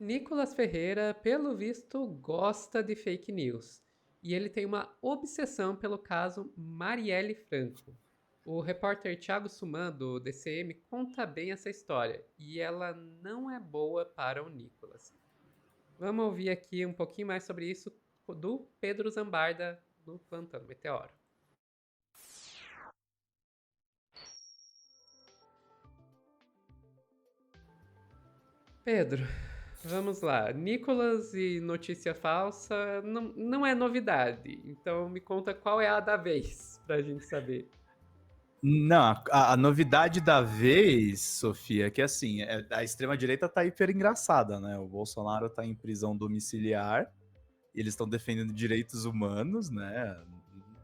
Nicolas Ferreira, pelo visto, gosta de fake news. E ele tem uma obsessão pelo caso Marielle Franco. O repórter Thiago Suman, do DCM, conta bem essa história. E ela não é boa para o Nicolas. Vamos ouvir aqui um pouquinho mais sobre isso do Pedro Zambarda, do Plantão Meteoro. Pedro, vamos lá. Nicolas e notícia falsa não é novidade. Então me conta qual é a da vez, pra gente saber. Não, a novidade da vez, Sofia, é que assim, a extrema-direita tá hiper engraçada, né? O Bolsonaro tá em prisão domiciliar, e eles estão defendendo direitos humanos, né?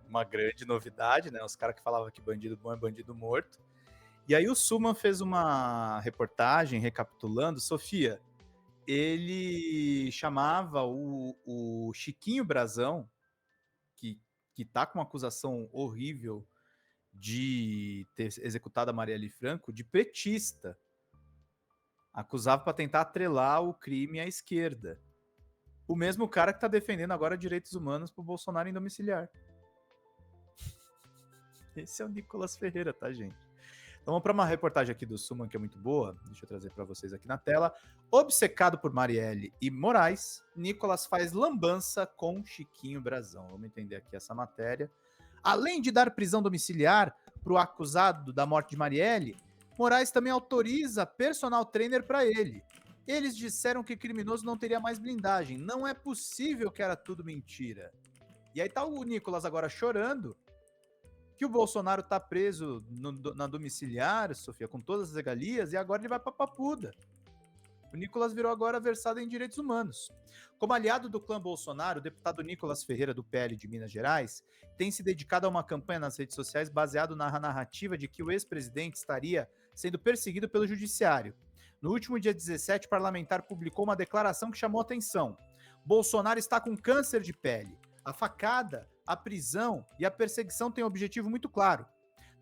Uma grande novidade, né? Os caras que falavam que bandido bom é bandido morto. E aí o Suman fez uma reportagem recapitulando, Sofia, ele chamava o Chiquinho Brazão, que tá com uma acusação horrível de ter executado a Marielle Franco, de petista. Acusava para tentar atrelar o crime à esquerda. O mesmo cara que tá defendendo agora direitos humanos pro Bolsonaro em domiciliar. Esse é o Nicolas Ferreira, tá, gente? Então vamos para uma reportagem aqui do Suman, que é muito boa. Deixa eu trazer para vocês aqui na tela. Obcecado por Marielle e Moraes, Nicolas faz lambança com Chiquinho Brazão. Vamos entender aqui essa matéria. Além de dar prisão domiciliar para o acusado da morte de Marielle, Moraes também autoriza personal trainer para ele. Eles disseram que criminoso não teria mais blindagem. Não é possível que era tudo mentira. E aí tá o Nicolas agora chorando que o Bolsonaro tá preso na domiciliar, Sofia, com todas as regalias, e agora ele vai pra Papuda. O Nicolas virou agora versado em direitos humanos. Como aliado do clã Bolsonaro, o deputado Nicolas Ferreira, do PL de Minas Gerais, tem se dedicado a uma campanha nas redes sociais baseado na narrativa de que o ex-presidente estaria sendo perseguido pelo judiciário. No último dia 17, o parlamentar publicou uma declaração que chamou atenção. Bolsonaro está com câncer de pele. A facada, a prisão e a perseguição têm um objetivo muito claro.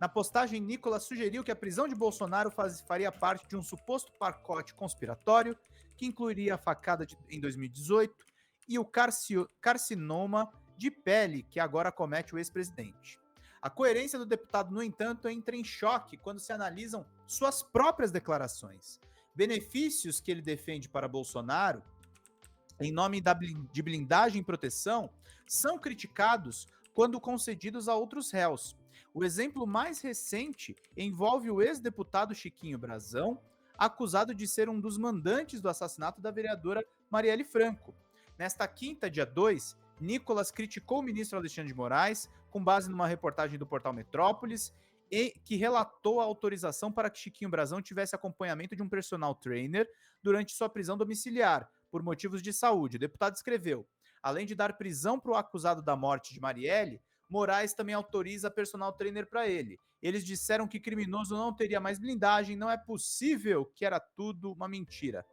Na postagem, Nicolas sugeriu que a prisão de Bolsonaro faria parte de um suposto pacote conspiratório que incluiria a facada em 2018 e o carcinoma de pele que agora acomete o ex-presidente. A coerência do deputado, no entanto, entra em choque quando se analisam suas próprias declarações. Benefícios que ele defende para Bolsonaro, em nome de blindagem e proteção, são criticados quando concedidos a outros réus. O exemplo mais recente envolve o ex-deputado Chiquinho Brazão, acusado de ser um dos mandantes do assassinato da vereadora Marielle Franco. Nesta quinta, dia 2, Nicolas criticou o ministro Alexandre de Moraes, com base numa reportagem do portal Metrópolis, que relatou a autorização para que Chiquinho Brazão tivesse acompanhamento de um personal trainer durante sua prisão domiciliar, por motivos de saúde. O deputado escreveu: além de dar prisão para o acusado da morte de Marielle, Moraes também autoriza personal trainer para ele. Eles disseram que criminoso não teria mais blindagem, não é possível, que era tudo uma mentira.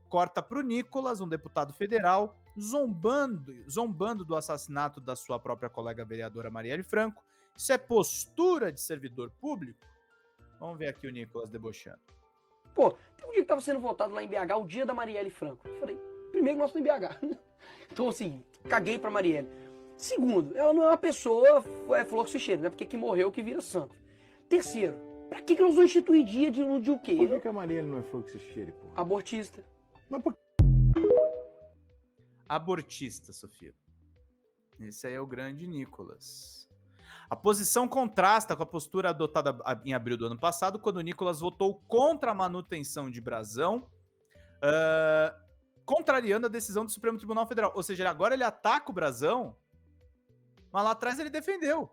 Corta para o Nicolas, um deputado federal, zombando do assassinato da sua própria colega vereadora Marielle Franco. Isso é postura de servidor público? Vamos ver aqui o Nicolas debochando. Pô, tem um dia que tava sendo votado lá em BH, o dia da Marielle Franco. Eu falei, primeiro, nós estamos em BH. Então, assim, caguei pra Marielle. Segundo, ela não é uma pessoa flor que se cheira, né? Porque quem morreu que vira santo. Terceiro, pra que nós vamos instituir dia de o quê? Por que a Marielle não é flor que se cheire, pô? Abortista. Mas por Abortista, Sofia. Esse aí é o grande Nicolas. A posição contrasta com a postura adotada em abril do ano passado, quando o Nicolas votou contra a manutenção de Brazão, contrariando a decisão do Supremo Tribunal Federal. Ou seja, agora ele ataca o Brazão, mas lá atrás ele defendeu.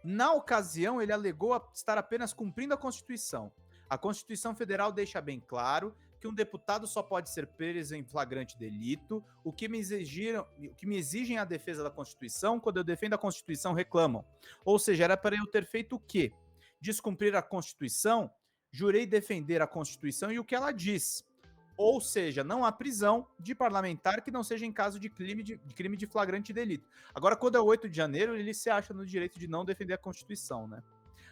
Na ocasião, ele alegou estar apenas cumprindo a Constituição. A Constituição Federal deixa bem claro que um deputado só pode ser preso em flagrante delito. O que me exigem a defesa da Constituição, quando eu defendo a Constituição, reclamam. Ou seja, era para eu ter feito o quê? Descumprir a Constituição, jurei defender a Constituição e o que ela diz. Ou seja, não há prisão de parlamentar que não seja em caso de crime de flagrante delito. Agora, quando é o 8 de janeiro, ele se acha no direito de não defender a Constituição, né?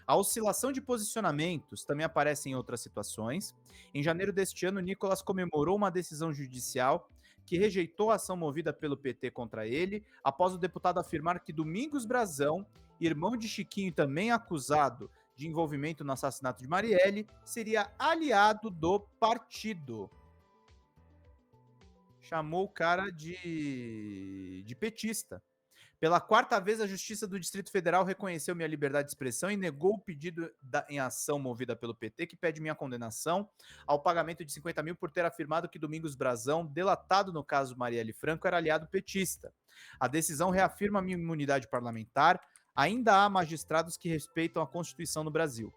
A oscilação de posicionamentos também aparece em outras situações. Em janeiro deste ano, Nicolas comemorou uma decisão judicial que rejeitou a ação movida pelo PT contra ele, após o deputado afirmar que Domingos Brazão, irmão de Chiquinho e também acusado de envolvimento no assassinato de Marielle, seria aliado do partido. Chamou o cara de petista. Pela quarta vez, a Justiça do Distrito Federal reconheceu minha liberdade de expressão e negou o pedido em ação movida pelo PT, que pede minha condenação ao pagamento de 50 mil por ter afirmado que Domingos Brazão, delatado no caso Marielle Franco, era aliado petista. A decisão reafirma minha imunidade parlamentar. Ainda há magistrados que respeitam a Constituição no Brasil.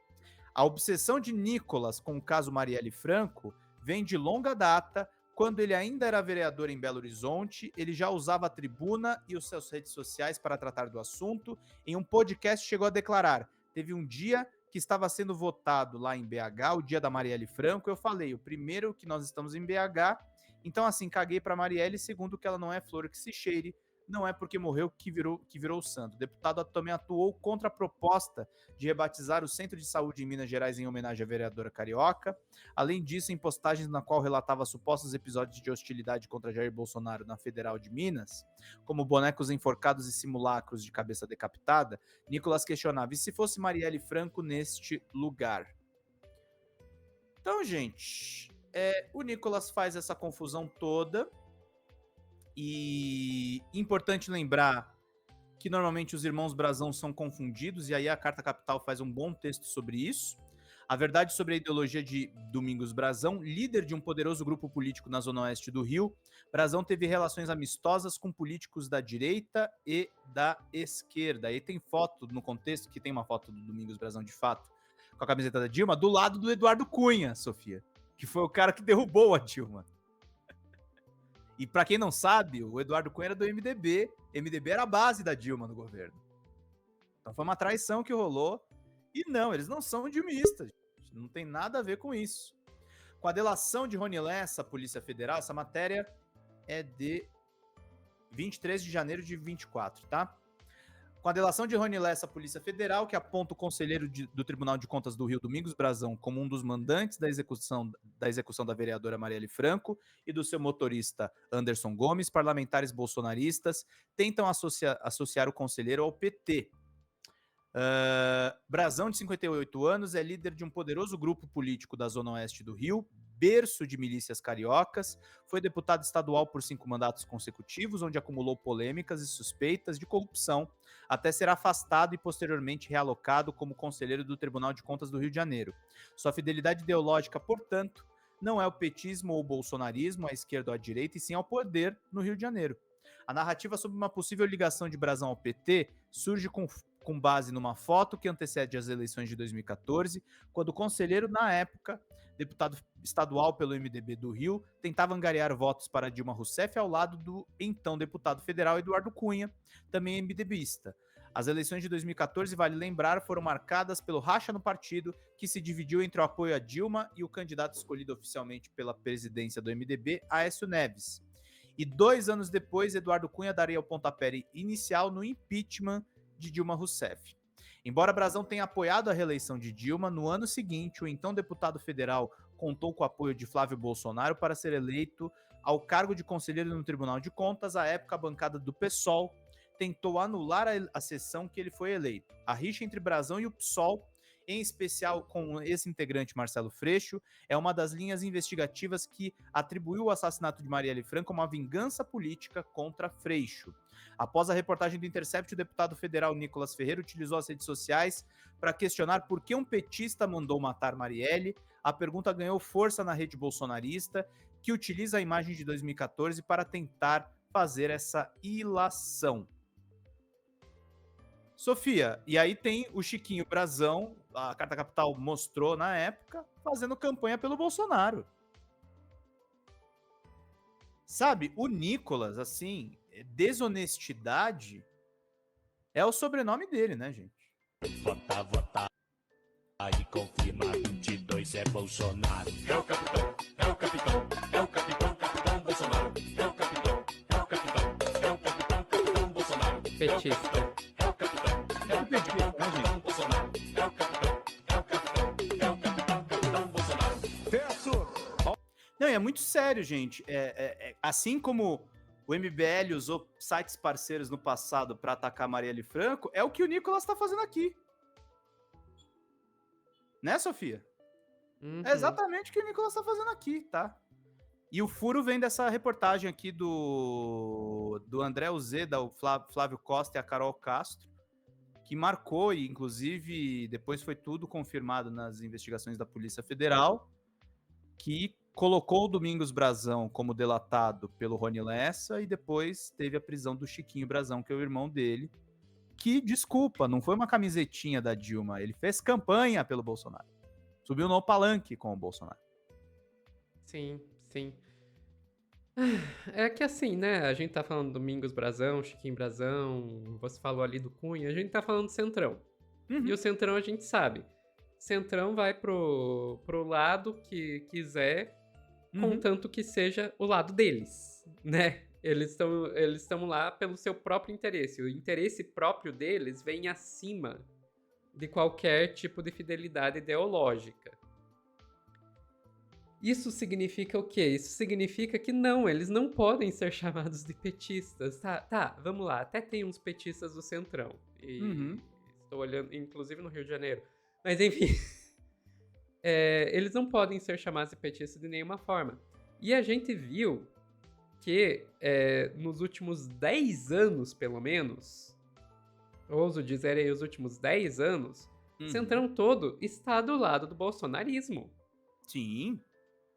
A obsessão de Nicolas com o caso Marielle Franco vem de longa data. Quando ele ainda era vereador em Belo Horizonte, ele já usava a tribuna e as suas redes sociais para tratar do assunto. Em um podcast chegou a declarar: teve um dia que estava sendo votado lá em BH, o dia da Marielle Franco, eu falei, o primeiro que nós estamos em BH, então assim, caguei para Marielle, segundo que ela não é flor que se cheire, não é porque morreu que virou santo. O deputado também atuou contra a proposta de rebatizar o Centro de Saúde em Minas Gerais em homenagem à vereadora carioca. Além disso, em postagens na qual relatava supostos episódios de hostilidade contra Jair Bolsonaro na Federal de Minas, como bonecos enforcados e simulacros de cabeça decapitada, Nicolas questionava: e se fosse Marielle Franco neste lugar? Então, gente, o Nicolas faz essa confusão toda. E importante lembrar que normalmente os irmãos Brazão são confundidos, e aí a Carta Capital faz um bom texto sobre isso. A verdade sobre a ideologia de Domingos Brazão, líder de um poderoso grupo político na zona oeste do Rio, Brazão teve relações amistosas com políticos da direita e da esquerda. Aí tem foto no contexto, que tem uma foto do Domingos Brazão de fato, com a camiseta da Dilma, do lado do Eduardo Cunha, Sofia, que foi o cara que derrubou a Dilma. E pra quem não sabe, o Eduardo Cunha era do MDB. MDB era a base da Dilma no governo. Então foi uma traição que rolou. E não, eles não são dilmistas. Não tem nada a ver com isso. Com a delação de Rony Lessa, Polícia Federal, essa matéria é de 23 de janeiro de 24, tá? Com a delação de Rony Lessa, Polícia Federal, que aponta o conselheiro do Tribunal de Contas do Rio, Domingos Brazão, como um dos mandantes da execução da vereadora Marielle Franco e do seu motorista Anderson Gomes, parlamentares bolsonaristas tentam associar o conselheiro ao PT. Brazão, de 58 anos, é líder de um poderoso grupo político da zona oeste do Rio, berço de milícias cariocas, foi deputado estadual por 5 mandatos consecutivos, onde acumulou polêmicas e suspeitas de corrupção, até ser afastado e posteriormente realocado como conselheiro do Tribunal de Contas do Rio de Janeiro. Sua fidelidade ideológica, portanto, não é o petismo ou o bolsonarismo, à esquerda ou à direita, e sim ao poder no Rio de Janeiro. A narrativa sobre uma possível ligação de Brazão ao PT surge com base numa foto que antecede as eleições de 2014, quando o conselheiro, na época, deputado estadual pelo MDB do Rio, tentava angariar votos para Dilma Rousseff ao lado do então deputado federal Eduardo Cunha, também MDBista. As eleições de 2014, vale lembrar, foram marcadas pelo racha no partido, que se dividiu entre o apoio a Dilma e o candidato escolhido oficialmente pela presidência do MDB, Aécio Neves. E 2 anos depois, Eduardo Cunha daria o pontapé inicial no impeachment de Dilma Rousseff. Embora Brazão tenha apoiado a reeleição de Dilma, no ano seguinte, o então deputado federal contou com o apoio de Flávio Bolsonaro para ser eleito ao cargo de conselheiro no Tribunal de Contas. À época, a bancada do PSOL tentou anular a sessão que ele foi eleito. A rixa entre Brazão e o PSOL, em especial com esse integrante Marcelo Freixo, é uma das linhas investigativas que atribuiu o assassinato de Marielle Franco a uma vingança política contra Freixo. Após a reportagem do Intercept, o deputado federal Nicolas Ferreira utilizou as redes sociais para questionar por que um petista mandou matar Marielle. A pergunta ganhou força na rede bolsonarista, que utiliza a imagem de 2014 para tentar fazer essa ilação. Sofia, e aí tem o Chiquinho Brazão, a Carta Capital mostrou na época, fazendo campanha pelo Bolsonaro. Sabe, o Nicolas, assim, desonestidade é o sobrenome dele, né, gente? Vota, aí confirma, 22 é Bolsonaro. É o capitão, é o capitão, é o capitão, capitão Bolsonaro. É o capitão, é o capitão, é o capitão, capitão Bolsonaro. Petista. É o capitão, é o capitão, Bolsonaro. É o capitão. e é muito sério, gente. Assim como o MBL usou sites parceiros no passado para atacar Marielle Franco, é o que o Nicolas tá fazendo aqui. Né, Sofia? Uhum. É exatamente o que o Nicolas tá fazendo aqui, tá? E o furo vem dessa reportagem aqui do André Uzeda, o Flávio Costa e a Carol Castro, que marcou, e inclusive depois foi tudo confirmado nas investigações da Polícia Federal, que colocou o Domingos Brazão como delatado pelo Rony Lessa e depois teve a prisão do Chiquinho Brazão, que é o irmão dele, que, desculpa, não foi uma camisetinha da Dilma, ele fez campanha pelo Bolsonaro. Subiu no palanque com o Bolsonaro. Sim, sim. É que assim, né? A gente tá falando do Domingos Brazão, Chiquinho Brazão, você falou ali do Cunha, a gente tá falando do Centrão. E o Centrão a gente sabe. Centrão vai pro lado que quiser, contanto que seja o lado deles, né? Eles estão lá pelo seu próprio interesse. O interesse próprio deles vem acima de qualquer tipo de fidelidade ideológica. Isso significa o quê? Isso significa que não, eles não podem ser chamados de petistas. Tá, vamos lá. Até tem uns petistas do Centrão. E estou olhando, inclusive no Rio de Janeiro. Mas enfim, eles não podem ser chamados de petistas de nenhuma forma. E a gente viu que nos últimos 10 anos, pelo menos, ouso dizer aí os últimos 10 anos, o Centrão todo está do lado do bolsonarismo. Sim.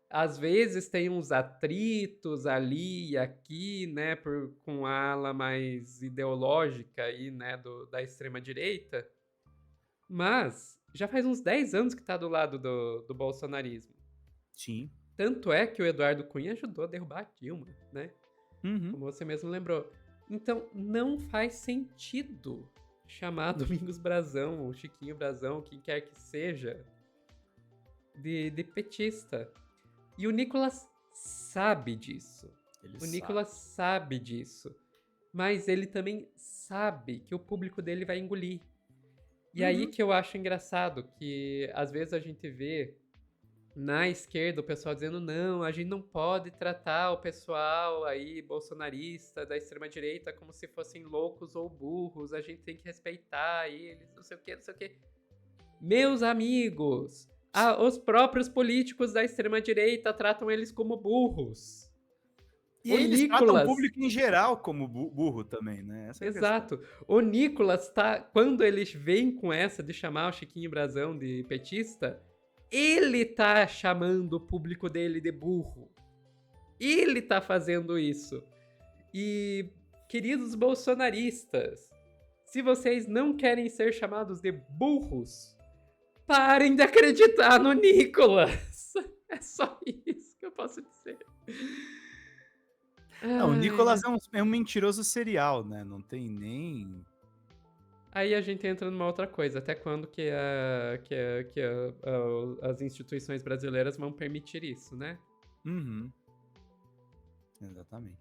Às vezes tem uns atritos ali e aqui, né, com a ala mais ideológica aí, né, da extrema-direita, mas já faz uns 10 anos que tá do lado do bolsonarismo. Sim. Tanto é que o Eduardo Cunha ajudou a derrubar a Dilma, né? Como você mesmo lembrou. Então, não faz sentido chamar Domingos Brazão, ou Chiquinho Brazão, quem quer que seja, de petista. E o Nicolas sabe disso. Nicolas sabe disso. Mas ele também sabe que o público dele vai engolir. E aí que eu acho engraçado que às vezes a gente vê na esquerda o pessoal dizendo não, a gente não pode tratar o pessoal aí bolsonarista da extrema-direita como se fossem loucos ou burros, a gente tem que respeitar eles, não sei o que, não sei o que. Meus amigos, os próprios políticos da extrema-direita tratam eles como burros. E eles tratam o público em geral como burro também, né? Essa é Exato. O Nicolas quando eles vêm com essa de chamar o Chiquinho Brazão de petista, ele tá chamando o público dele de burro. Ele tá fazendo isso. E, queridos bolsonaristas, se vocês não querem ser chamados de burros, parem de acreditar no Nicolas. É só isso que eu posso dizer. Não, o Nicolas é um mentiroso serial, né? Não tem nem... Aí a gente entra numa outra coisa. Até quando que as instituições brasileiras vão permitir isso, né? Exatamente.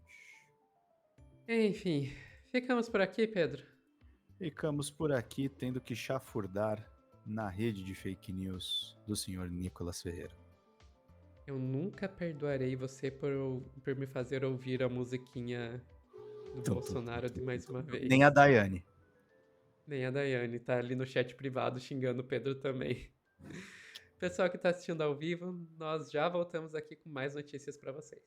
Enfim, ficamos por aqui, Pedro? Ficamos por aqui tendo que chafurdar na rede de fake news do senhor Nicolas Ferreira. Eu nunca perdoarei você por me fazer ouvir a musiquinha do Bolsonaro de mais uma vez. Nem a Daiane. Nem a Daiane, tá ali no chat privado xingando o Pedro também. Pessoal que tá assistindo ao vivo, nós já voltamos aqui com mais notícias pra vocês.